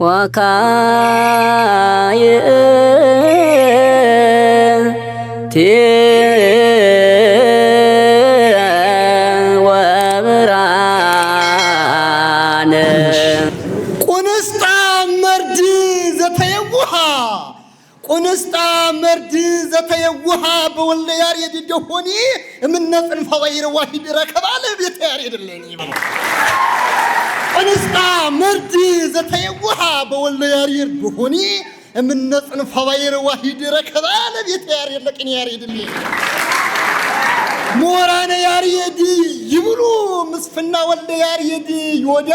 ወካይ ወብርሃነ ቁንስጣ መርድ ዘተየውሃ ቁንስጣ መርድ ዘተየውሃ በወልደ ያሬድ ደሆኒ እምነጽን ፈወይር ዋሂድ ረከባለ ቤተ ያሬድ ለኒ ቁንስጣ መርድ ዘተየውሃ በወልደ ያሬድ ደሆኒ እምነጽን ፈወይር ዋሂድ ረከባለ ቤተ ያሬድ ለቅኒ ያሬድ ለኒ ሞራነ ያሬድ ይብሉ ምስፍና ወልደ ያሬድ ይወዳ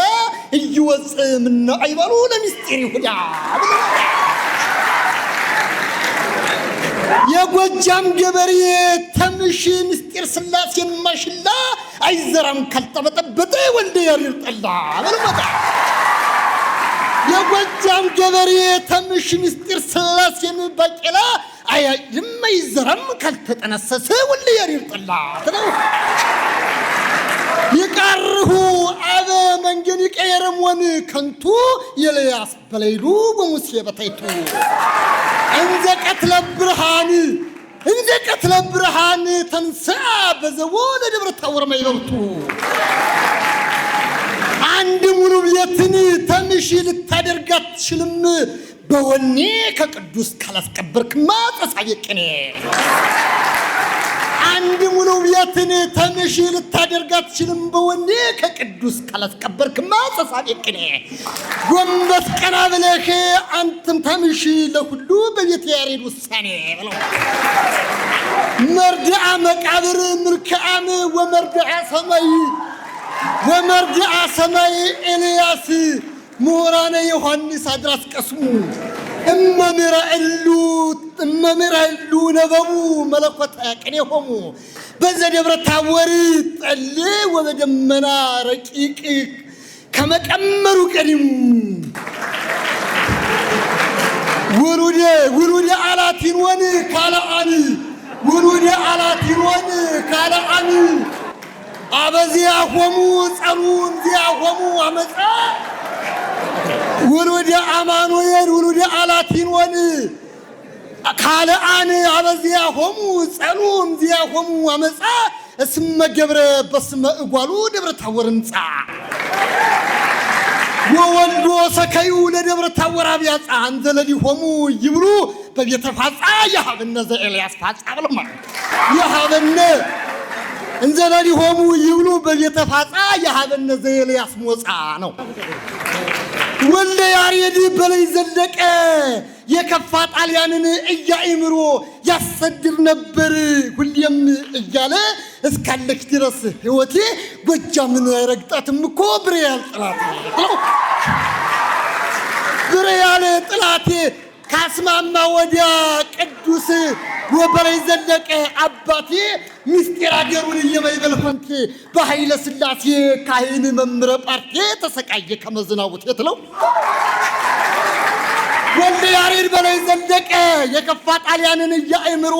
ይወጽ ምን አይበሉ ለሚስጥር ይሁዳ የጎጃም ገበሬ ተምሽ ምስጢር ስላሴን ማሽላ አይዘራም ካልተበጠበጠ ወልደ ያሬድ ጠላ በልመጣ የጎጃም ገበሬ ተምሽ ምስጢር ስላሴን ባቄላ አይዝም አይዘራም ካልተጠነሰሰ ወልደ ያሬድ ጠላ ተለው ይቀርሁ አበ መንገን ይቀየርም ወን ከንቱ የለያስ በለይሉ በሙሴ በታይቱ እንዘ ቀትለ ብርሃን ተንሥአ በዘቦ ለደብረ ታቦር ማይበርቱ አንድ ሙሉ ቤትን ተምሽ ልታደርጋት ትችልም በወኔ ከቅዱስ ካላስቀበርክማ ተሳቢ ቅኔ አንድ ሙሉ ቤትን ተምሽ ልታደርጋት ትችልም በወኔ ከቅዱስ ካላስቀበርክማ ተሳቢ ቅኔ ጎንበስ ቀና ብለህ አንተም ተምሽ ለሁሉ በቤተ ያሬድ ውሳኔ ብለው መርድዓ መቃብር ምልክዓም ወመርድዓ ሰማይ ኤልያስ ምሁራነ ዮሐንስ አድራስ ቀስሙ እመምራእሉ ነበቡ መለኮታ ቅኔሆሙ በዘደብረ ታቦር ጠል ወበደመና ረቂቅ ከመቀመሩ ቀዲሙ ውሉደ አላቲን ወን ካልአን ውሉደ አላቲን ወን ካልአን አበዚያሆሙ ጸሩን ዚያሆሙ አመፃ ውሉደ አማኑኤል ውሉደ አላቲን ወን ካልአን አበዚያሆሙ ጸሩን ዚያሆሙ አመፃ እስመ ገብረ በስመ እጓሉ ደብረ ታቦር እንፃ ወወልዶ ሰከዩ ለደብረ ታቦር አብያፃ አንዘለሊሆሙ ይብሉ በቤተ ፋፃ የሀበነ ዘኤልያስ ፋፃ ብለማ የሀበነ እንዘለሊሆሙ ይብሉ በቤተ ፋፃ የሀበነ ዘኤልያስ ሞፃ ነው። ወልደ ያሬድ በላይ ዘለቀ የከፋ ጣሊያንን እያእምሮ ያሰድር ነበር ሁሌም እያለ እስካለች ድረስ ህይወቴ ጎጃምን አይረግጣትም እኮ ብሬያል ጥላቴ ብሬያል ጥላቴ ካስማማ ወዲያ ቅዱስ ወበላይ ዘለቀ አባቴ ምስጢር አገሩን የማይበል ፈንቴ በኃይለ ሥላሴ ካህን መምረ ጳርቴ ተሰቃየ ከመዝናቡት የትለው ወልደ ያሬድ በላይ ዘለቀ የከፋ ጣሊያንን እያእምሮ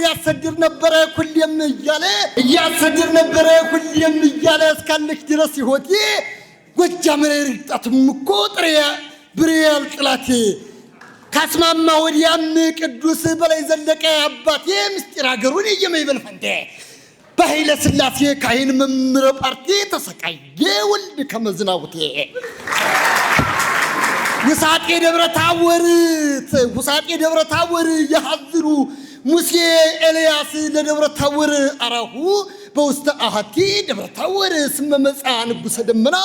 ያሰድር ነበረ ሁሌም እያለ እስካለች ድረስ ህይወቴ ጎጃምን አይረግጣትም እኮ ብሬያል ጥላቴ ካስማማ ወዲያም ቅዱስ በላይ ዘለቀ አባቴ ምስጢር አገሩን የማይበል ፈንቴ በኃይለ ሥላሴ ካህን መምረ ጳርቴ ተሰቃየ ወልድ ከመዝናቡቴ ውሳጤ ደብረ ታቦር የሐዝሩ ሙሴ ኤልያስ ለደብረ ታቦር አራሁ በውስተ አሐቲ ደብረ ታቦር ስመ መጻ ንጉሠ ደመና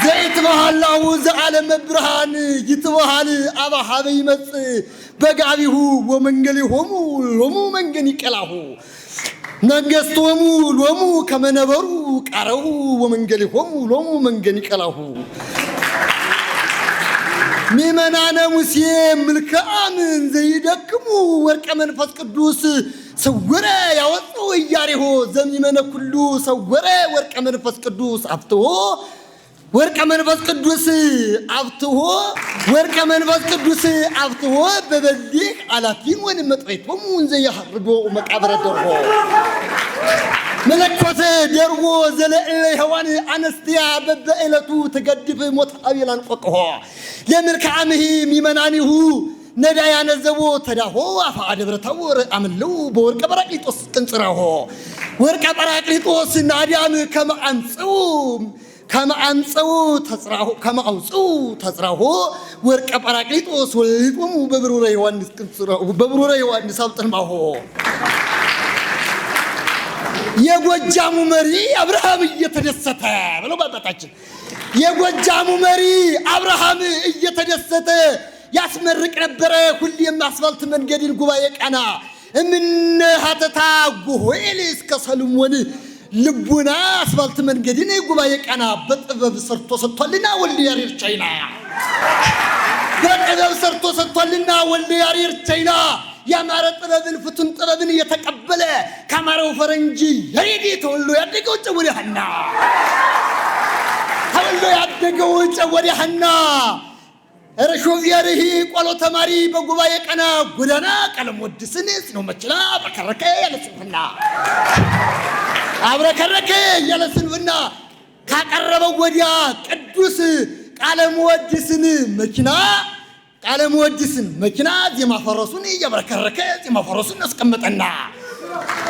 ዘይትበሃላሁ ዘዓለመ ብርሃን ይትበሃል አባ ሀበ ይመጽእ በጋቢሁ ወመንገሊሆሙ ሎሙ መንገን ይቀላሁ ነገሥቶሙ ሎሙ ከመነበሩ ቃረሁ ወመንገሊሆሙ ሎሙ መንገን ይቀላሁ ሚመናነ ሙሴ ምልክዓም ዘይደክሙ ወርቀ መንፈስ ቅዱስ ሰወረ ያወጡ ኢያሪሆ ዘሚመነ ኩሉ ሰወረ ወርቀ መንፈስ ቅዱስ አፍትሆ ወርቀ መንፈስ ቅዱስ አፍትሆ በበሊህ አላፊን ወን መጥሬቶሙ እንዘ ያህርዶ መቃብረ ደርሆ ملكوت درو زلئل هوان أنستيا ببئلتو تقدف متقابلا فقه لملك عامه ميمنانه ندايا نزو تداهو أفعاد برتور أملو بورك براكليتوس كنصره ورك براكليتوس ناديام كما أنصو تزرعه كما أوصو تزرعه ورك براكليتوس وليتوم ببرورة يوانس كنصره ببرورة يوانس سالتن معه የጎጃሙ መሪ አብርሃም እየተደሰተ ብሎ ባጣጣችን የጎጃሙ መሪ አብርሃም እየተደሰተ ያስመርቅ ነበር ሁሌም አስፋልት መንገድን ጉባኤ ቀና ምን ሀተታ ጎሆይል እስከ ሰሎሞን ልቡና አስፋልት መንገድን ጉባኤ ቀና በጥበብ ሰርቶ ሰጥቷልና ወልድ ያሪር ቻይና በጥበብ ሰርቶ ሰጥቷልና ወልድ ያሪር ቻይና ያማረ ጥበብን ፍቱን ጥበብን እየተቀበለ ካማረው ፈረንጂ የሬዲ ተወልዶ ያደገው ጨወዲያና ተወልዶ ያደገው ጨወዲያና ረሾቪያርሂ ቆሎ ተማሪ በጉባኤ ቀና ጎዳና ቀለም ወድስንስ ነው መችላ አብረከረከ ያለስንፍና አብረከረከ ያለስንፍና ካቀረበው ወዲያ ቅዱስ ቃለም ወድስን መኪና ቃለም ወድስን መኪና ዜማ ፈረሱን ያበረከረከ ዜማ ፈረሱን አስቀመጠና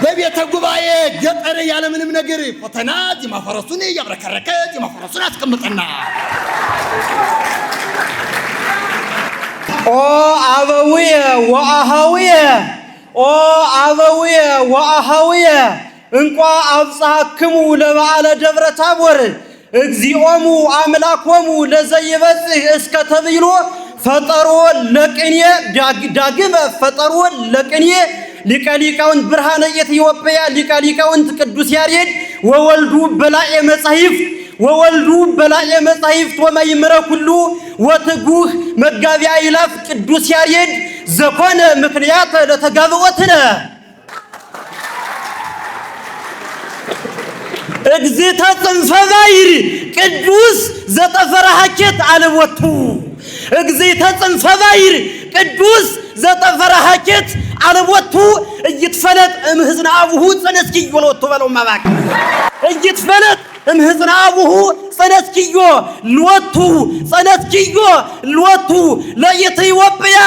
በቤተ ጉባኤ ገጠር ያለ ምንም ነገር ፈተና ዜማ ፈረሱን ያበረከረከ ዜማ ፈረሱን አስቀመጠና ኦ አበውየ ወአሃውየ ኦ አበውየ ወአሃውየ እንቋ አብጻክሙ ለበዓለ ደብረ ታቦር እግዚኦሙ አምላኮሙ ለዘይበጽሕ እስከ ተብይሎ ፈጠሮ ለቅኔ ዳግመ ፈጠሮ ለቅኔ ሊቀ ሊቃውንት ብርሃነ ኢትዮጵያ ሊቀ ሊቃውንት ቅዱስ ያሬድ ወወልዱ በላዔ መጻሕፍት ወመይምረ ኩሉ ወትጉህ መጋቢያ ይላፍ ቅዱስ ያሬድ ዘኮነ ምክንያት ለተጋብኦትነ እግዚእተ ጽንፈ ባሕር ቅዱስ ዘጠፈረ ሀኬት አልቦቱ እግዚእተ ጽንፈ ባሕር ቅዱስ ዘጠፈረ ሀኬት አልቦቱ እይትፈለጥ እምህዝነ አቡሁ ጸነስኪዮ ለወቱ በለው ማባክ እይትፈለጥ እምህዝነ አቡሁ ጸነስኪዮ ለወቱ ጸነስኪዮ ለወቱ ለኢትዮጵያ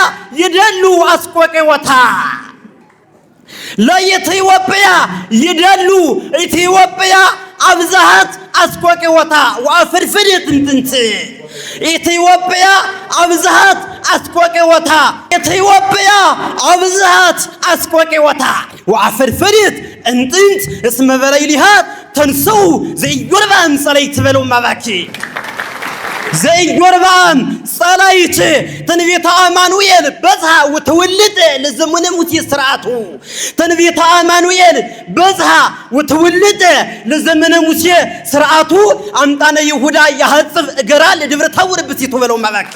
ይደሉ አስቆቄወታ ለኢትዮጵያ ይደሉ ኢትዮጵያ አብዛሃት አስቆቄወታ ወአፍርፍርት እንጥንት ኢትዮጵያ አብዛሃት አስቆቄወታ ኢትዮጵያ አብዛሃት አስቆቄወታ ወአፍርፍርት እንጥንት እስመ በላይሊሃ ተንሰው ዘኢዮርብዓም ጸለይት በለው ማባኪ ዘኢዮርብዓም ጸለይት ትንቢተ አማኑኤል በዝሃ ወተወልደ ለዘመነ ሙሴ ስርዓቱ ትንቢተ አማኑኤል በዝሃ ወተወልደ ለዘመነ ሙሴ ስርዓቱ አምጣነ ይሁዳ ያሐጽብ እገራ ለደብረ ታቦር ብሲቱ በለው ማባክ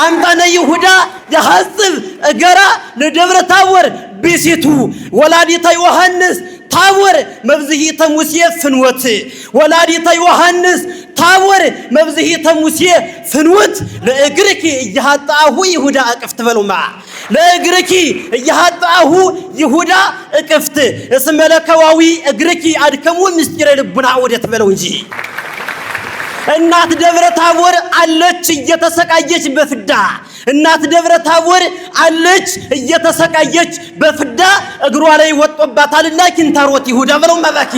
አምጣነ ይሁዳ ያሐጽብ እገራ ለደብረ ታቦር ብሲቱ ወላዲተ ዮሐንስ ታቦር መብዝሂተ ሙሴ ፍንወት ወላዲተ ዮሐንስ ታቦር መብዝሂተ ሙሴ ፍንወት ለእግርኪ እያጣሁ ይሁዳ እቅፍት በሉማ ለእግርኪ እያጣሁ ይሁዳ እቅፍት እስመለከዋዊ እግርኪ አድከሙ ምስጢረ ልቡና ወደት በለው እንጂ እናት ደብረ ታቦር አለች እየተሰቃየች በፍዳ እናት ደብረ ታቦር አለች እየተሰቃየች በፍዳ እግሯ ላይ ወጥቶባታልና ኪንታሮት ይሁዳ በለው ማባኪ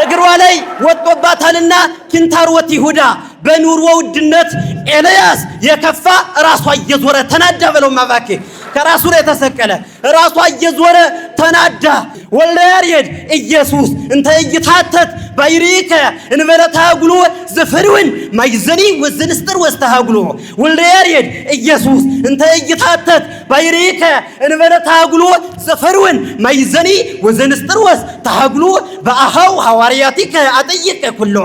እግሯ ላይ ወጥቶባታልና ኪንታሮት ይሁዳ በኑሮ ውድነት ኤልያስ የከፋ ራሷ እየዞረ ተናዳ በለው ማባኪ ከራሱ ላይ ተሰቀለ ራሷ እየዞረ ተናዳ ወልደ ያሬድ ኢየሱስ እንተ ይታተት ባይሪከ እንበለታ ጉሎ ዘፈርውን ማይዘኒ ወዘንስጥር ወስተሃጉሎ ወልደ ያሬድ ኢየሱስ እንተ ይታተት ባይሪከ እንበለታ ጉሎ ዘፈርውን ማይዘኒ ወዘንስጥር ወስተሃጉሎ በአሃው ሐዋርያቲከ አጠየቀ ኩሎ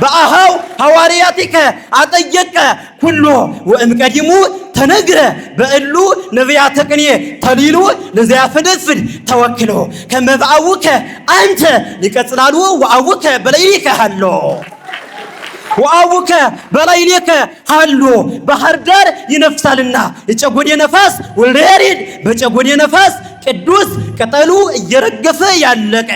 በአሃው ሐዋርያቲከ አጠየቀ ኩሎ ወእምቀዲሙ ተነግረ በእሉ ነቢያተ ቅኔ ተሊሉ ለዚያ ፍድፍድ ተወክሎ ከመባውከ አንተ ሊቀጽላሉ ወአውከ በላይሊከ ሃሎ ወአውከ በላይሊከ ሃሎ ባህር ዳር ይነፍሳልና የጨጎዴ ነፋስ ወልደ ያሬድ በጨጎዴ ነፋስ ቅዱስ ቅጠሉ እየረገፈ ያለቀ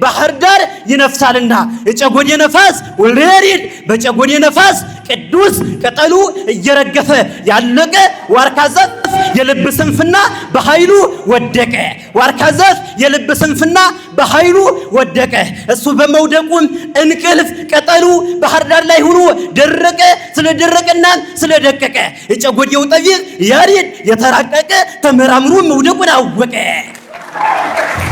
ባህር ዳር ይነፍሳልና የጨጎዴ ነፋስ ወልደ ያሬድ በጨጎዴ ነፋስ ቅዱስ ቅጠሉ እየረገፈ ያለቀ ዋርካ ዛፍ የልብ ስንፍና በኃይሉ ወደቀ ዋርካ ዛፍ የልብ ስንፍና በኃይሉ ወደቀ እሱ በመውደቁም እንቅልፍ ቅጠሉ ባህር ዳር ላይ ሆኖ ደረቀ ስለደረቀና ስለደቀቀ የጨጎዴው ጠቢብ ያሬድ የተራቀቀ ተመራምሮ መውደቁን አወቀ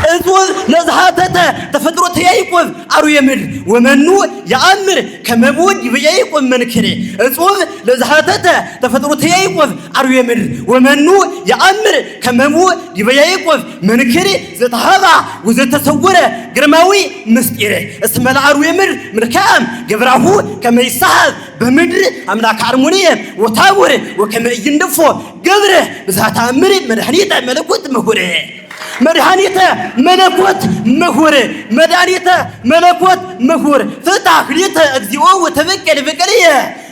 እጹብ ለዛሃተተ ተፈጥሮተ ያዕቆብ አርዌ ምድር ወመኑ ያአምር ከመቦድ በያዕቆብ መንክር እጹብ ለዛሃተተ ተፈጥሮተ ያዕቆብ አርዌ ምድር ወመኑ ያአምር ከመቦድ በያዕቆብ መንክር ዘተሃባ ወዘተሰወረ ግርማዊ ምስጢር እስመ ለአርዌ ምድር ምልካም ገብራሁ ከመይሳሐብ በምድር አምላክ አርሞንየ ወታወር ወከመ ይንደፎ ገብረ ብዛታ አምር መድኃኒተ መለኮት ምሁር መድኃኒተ መለኮት ምሁር መድኃኒተ መለኮት ምሁር ፍታህ ሊተ እግዚኦ ወተበቀል በቀልየ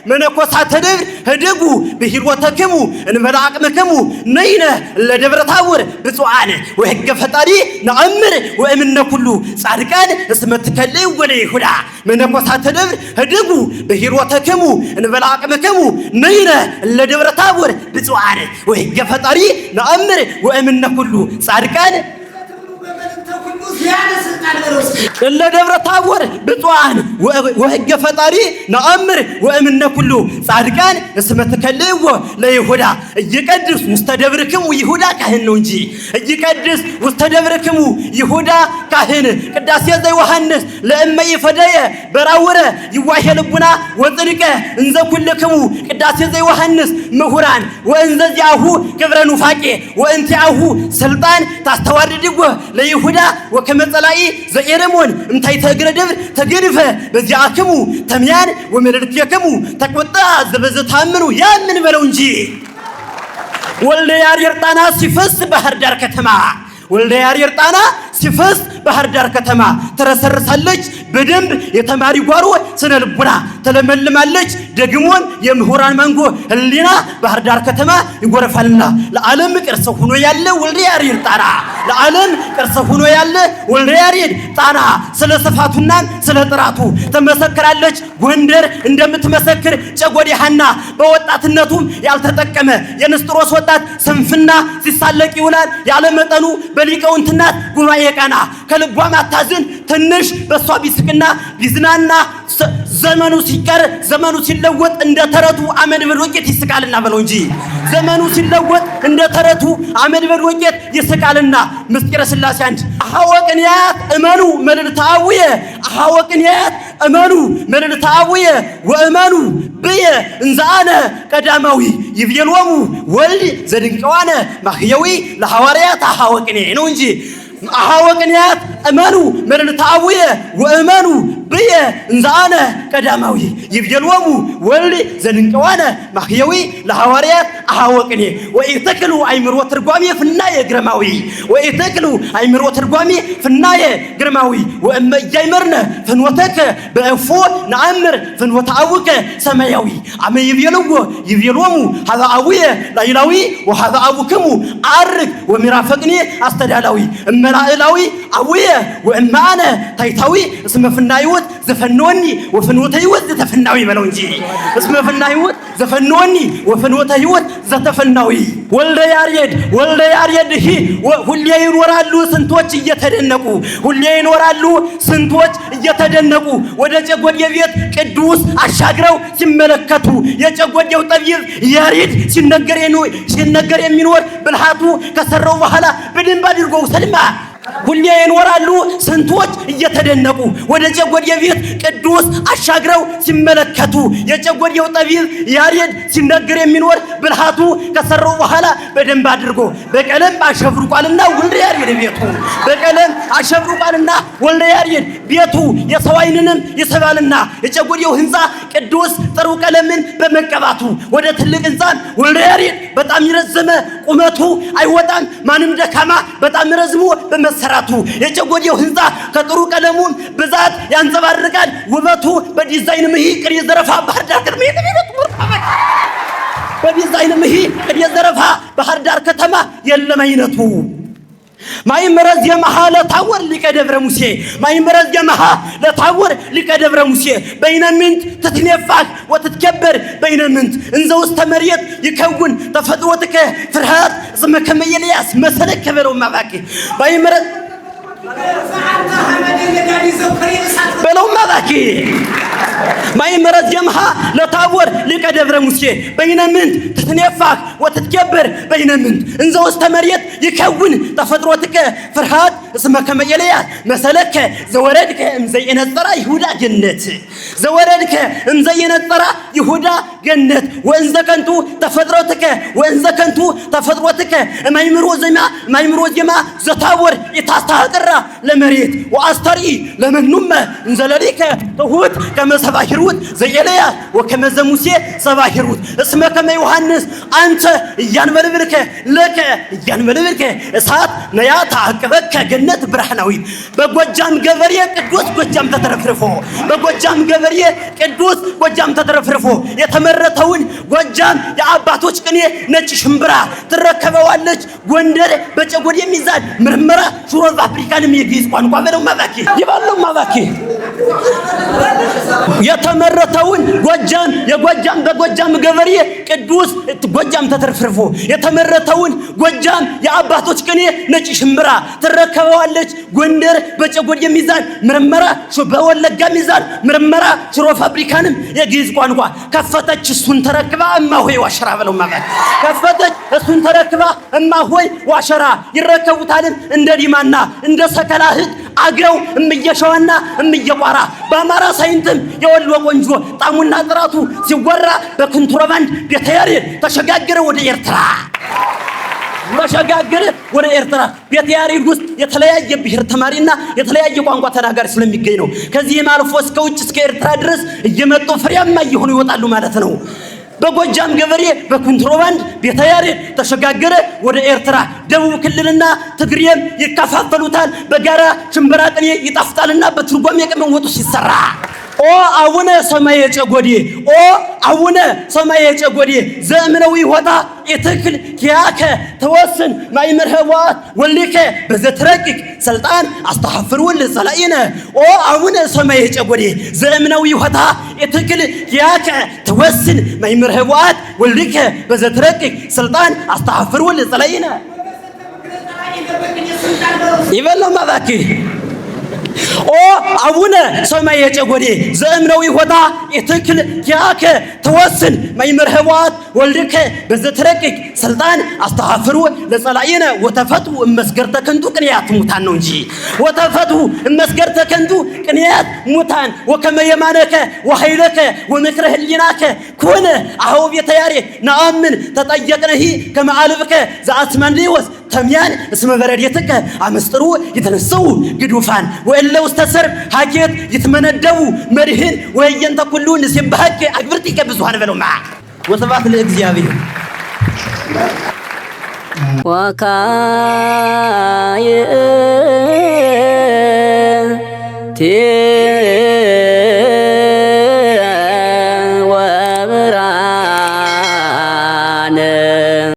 መነኮሳተ ደብር ህድጉ በሂልወተክሙ እንበላ አቅመክሙ ነይነ ለደብረ ታቦር ብፁዓን ወሕገ ፈጣሪ ነአምር ወእምነ ኩሉ ጻድቃን እስመ ትከልእ ወለይሁዳ መነኮሳተ ደብር ህድጉ በሂልወተክሙ እንበላ አቅመክሙ ነይነ ለደብረ ታቦር ብፁዓን ወሕገ ፈጣሪ ነአምር ወእምነ ኩሉ ጻድቃን ለደብረ ታቦር ብፁዓን ወሕገ ፈጣሪ ነአምር ወእምነ ኩሉ ጻድቃን እስመ ትከልእዎ ለይሁዳ እይቀድስ ውስተ ደብርክሙ ይሁዳ ካህን ነው እንጂ እይቀድስ ውስተ ደብርክሙ ይሁዳ ካህን ቅዳሴ ዘዮሐንስ ለእመ ይፈደየ በራውረ ይዋሄ ልቡና ወጽድቀ እንዘ ኩልክሙ ቅዳሴ ዘዮሐንስ ምሁራን ወእንዘ ዚአሁ ክብረ ኑፋቄ ወእንቲአሁ ስልጣን ታስተዋርድዎ ለይሁዳ ወከመ ጸላኢ ዘኤረሞን እምታይተ እግረ ደብር ተገድፈ በዚአክሙ ተምያን ወመልእክትክሙ ተቆጣ ዘበዘ ታምኑ ያምን በለው እንጂ ወልደ ያሬድ ጣና ሲፈስ ባህር ዳር ከተማ ወልደ ያሬድ ጣና ሲፈስ ባህር ዳር ከተማ ተረሰርሳለች በደንብ የተማሪ ጓሮ ስነ ልቡና ተለመልማለች ደግሞን የምሁራን ማንጎ ህሊና ባህር ዳር ከተማ ይጎረፋልና ለዓለም ቅርስ ሆኖ ያለ ወልደ ያሬድ ጣና ለዓለም ቅርስ ሆኖ ያለ ወልደ ያሬድ ጣና ስለ ስፋቱና ስለ ጥራቱ ተመሰክራለች ጎንደር እንደምትመሰክር ጨጎዴ ሐና በወጣትነቱም ያልተጠቀመ የንስጥሮስ ወጣት ስንፍና ሲሳለቅ ይውላል ያለ መጠኑ በሊቃውንትና ጉባኤ ቃና ከልቧ ማታዝን ትንሽ በሷ ቢስቅና ቢዝናና ዘመኑ ሲቀር ዘመኑ ሲለወጥ እንደ ተረቱ አመድ በዶቄት ይስቃልና በለው እንጂ ዘመኑ ሲለወጥ እንደ ተረቱ አመድ በዶቄት ይስቃልና ምስጢረ ሥላሴ አንድ አሐወቅንያት እመኑ መልዕልተ አቡየ አሐወቅንያት እመኑ መልዕልተ አቡየ ወእመኑ ብየ እንዘአነ ቀዳማዊ ይብየሎሙ ወልድ ዘድንቀዋነ ማህየዊ ለሐዋርያት አሐወቅኔ ነው እንጂ አሐወቅንያት እመኑ መልዕልተ አቡየ ወእመኑ ብየ እንዘአነ ቀዳማዊ ይብየሎሙ ወልድ ዘድንቀዋነ ማህየዊ ለሐዋርያት አሐወቅኔ ወኢትክሉ አእምሮ ትርጓሜ ፍናየ ግርማዊ ወኢትክሉ አእምሮ ትርጓሜ ፍናየ ግርማዊ ወእመ ኢያእመርነ ፍኖተከ በእፎ ነአምር ፍኖተ አቡከ ሰማያዊ አመ ይብየልዎ ይብየሎሙ ሀበ አቡየ ላዕላዊ ወሀበ አቡክሙ አርግ ወሚራፈቅኔ አስተዳላዊ እመላዕላዊ አቡየ ወእመአነ ታሕታዊ እስመ ፍናየ ሕይወት ዘፈኖኒ ወፍኖተ ሕይወት ዘተፈናዊ በለው እንጂ እስመ ፍናየ ሕይወት ዘፈኖኒ ወፍኖተ ሕይወት ዘተፈናዊ ወልደ ያሬድ ሁሌ ይኖራሉ ስንቶች እየተደነቁ ሁሌ ይኖራሉ ስንቶች እየተደነቁ ወደ ጨጎዴ ቤት ቅዱስ አሻግረው ሲመለከቱ የጨጎዴው ጠቢብ ያሬድ ሲነገር የሚኖር ብልሃቱ ከሰራው በኋላ በደንብ አድርጎ ሰልማ ሁሌ ይኖራሉ ስንቶች እየተደነቁ ወደ ጨጎዴ ቤት ቅዱስ አሻግረው ሲመለከቱ የጨጎዴው ጠቢብ ያሬድ ሲነገር የሚኖር ብልሃቱ ከሰራው በኋላ በደንብ አድርጎ በቀለም አሸብርቋልና ወልደ ያሬድ ቤቱ በቀለም አሸብርቋልና ወልደ ያሬድ ቤቱ የሰው ዓይንንም ይስባልና የጨጎዴው ሕንፃ ቅዱስ ጥሩ ቀለምን በመቀባቱ ወደ ትልቅ ሕንፃ ወልደ ያሬድ በጣም ይረዘመ ቁመቱ አይወጣም ማንም ደካማ በጣም ረዝሞ በመሰራቱ የጨጎዴው ሕንፃ ከጥሩ ቀለሙም ብዛት ያንጸባርቃል ውበቱ በዲዛይን ምሂ ቅድ የዘረፋ ባህር ዳር ከተማ በዲዛይን ምሂ ቅድ የዘረፋ ባህር ዳር ከተማ የለም አይነቱ ማይመረዝ የመሃ ለታወር ሊቀ ደብረ ሙሴ ማይመረዝ የመሃ ለታወር ሊቀ ደብረ ሙሴ በይነምንት ትትነፋክ ወትትከበር በይነምንት እንዘ ውስተ መሬት ይከውን ተፈጥሮትከ ፍርሃት እስመከ ኤልያስ መሰለከ በለው ማባኪ ባይመረዝ በለው ማባኪ ማይመረዝ የመሃ ለታወር ሊቀ ደብረ ሙሴ በይነምንት ትትነፋክ ወትትከበር በይነምንት እንዘ ውስተ መሬት ይከውን ተፈጥሮትከ ፍርሃት እስመከ ኤልያስ መሰለከ ዘወረድከ እምዘይነጸራ ይሁዳ ገነት ዘወረድከ እምዘይነጸራ ይሁዳ ገነት ወእንዘ ከንቱ ተፈጥሮትከ ወእንዘ ከንቱ ተፈጥሮትከ ማይምሮ ዜማ ዘታወር የታስተሐቅራ ለመሬት ወአስተሪ ለመኑመ እንዘለሊከ ትሁት ከመሰባሂሩት ዘኤልያስ ወከመዘ ሙሴ ሰባሂሩት እስመከ ዮሐንስ አንተ እያንበልብልከ ለከ እያንበልብልከ እሳት ነያ ታቅበከ ገነት ብርሃናዊት በጎጃም ገበሬ ቅዱስ ጎጃም ተተረፍርፎ በጎጃም ገበሬ ቅዱስ ጎጃም ተተረፍርፎ የተመረተውን ጎጃም የአባቶች ቅኔ ነጭ ሽምብራ ትረከበዋለች ጎንደር በጨጎድ የሚዛን ምርመራ ሹሮ አፍሪካንም የግዕዝ ቋንቋ በለው ማባኪ ይባለው ማባኪ የተመረተውን ጎጃም የጎጃም በጎጃም ገበሬ ቅዱስ ጎጃም ተተረፍርፎ የተመረተውን ጎጃም የአባቶች ቅኔ ነጭ ሽምብራ ትረከበዋለች ጎንደር በጨጎድ የሚዛን ምርመራ በወለጋ ሚዛን ምርመራ ሹሮ ፋብሪካንም የግዕዝ ቋንቋ ከፈተች እሱን ተረክባ እማሆይ ዋሸራ በለው ማባኪ ከፈተች እሱን ተረክባ እማሆይ ዋሸራ ይረከቡታል እንደ ዲማና እንደ ሰከላህት አገው እምየሸዋና እምየቋራ በአማራ ሳይንትም የወሎ ቆንጆ ጣሙና ጥራቱ ሲወራ በኮንትሮባንድ ቤተያሬድ ተሸጋገረ ወደ ኤርትራ ተሸጋገረ ወደ ኤርትራ ቤተያሬድ ውስጥ የተለያየ ብሔር ተማሪና የተለያየ ቋንቋ ተናጋሪ ስለሚገኝ ነው ከዚህም አልፎ እስከ ውጭ እስከ ኤርትራ ድረስ እየመጡ ፍሬያማ እየሆኑ ይወጣሉ ማለት ነው በጎጃም ገበሬ በኮንትሮባንድ ቤተያሬድ ተሸጋገረ ወደ ኤርትራ ደቡብ ክልልና ትግሬም ይከፋፈሉታል በጋራ ሽምብራ ቅኔ ይጣፍጣልና በትርጓሜ ቀመም ወጡ ሲሰራ ኦ አቡነ ሰማየ ጨጎዴ ኦ አቡነ ሰማየ ጨጎዴ ዘእምነዊ ሆታ ኢትክል ኪያከ ተወስን ማይምር ህዋት ወልከ በዘትረቂቅ ስልጣን አስተሐፍሩል ሰላኢነ ኦ አቡነ ሰማየ ጨጎዴ ዘእምነዊ ሆታ ኢትክል ኪያከ ተወስን ማይምር ህዋት ወልከ በዘትረቂቅ ስልጣን አስተሐፍሩል ሰላኢነ ይበለው ማባኪ ኦ አቡነ ሰማየ ጨጎዴ ዘእምነዊ ሆታ ኢትክል ኪያከ ተወስን ማይምር ህዋት ወልድከ በዘትረቂቅ ስልጣን አስተሐፍሩ ለጸላኢነ ወተፈቱ እመስገርተ ከንቱ ቅንያት ሙታን ነው እንጂ ወተፈቱ እመስገርተ ከንቱ ቅንያት ሙታን ወከመ የማነከ ወኃይለከ ወምክረ ህሊናከ ኮነ አሁ ቤተያሬድ ነአምን ተጠየቅነሂ ከመዓልብከ ዘአስመንሊወስ ተምያን እስመ በረድየትከ አመስጥሩ የተነሰው ግዱፋን ወእለ ውስተ ሰርብ ሀኬት ይትመነደቡ መድህን ወየንተ ኩሉ ንሲብሐከ አግብርቲከ ብዙሃን በለው ማ ወስብሐት ለእግዚአብሔር ወካየ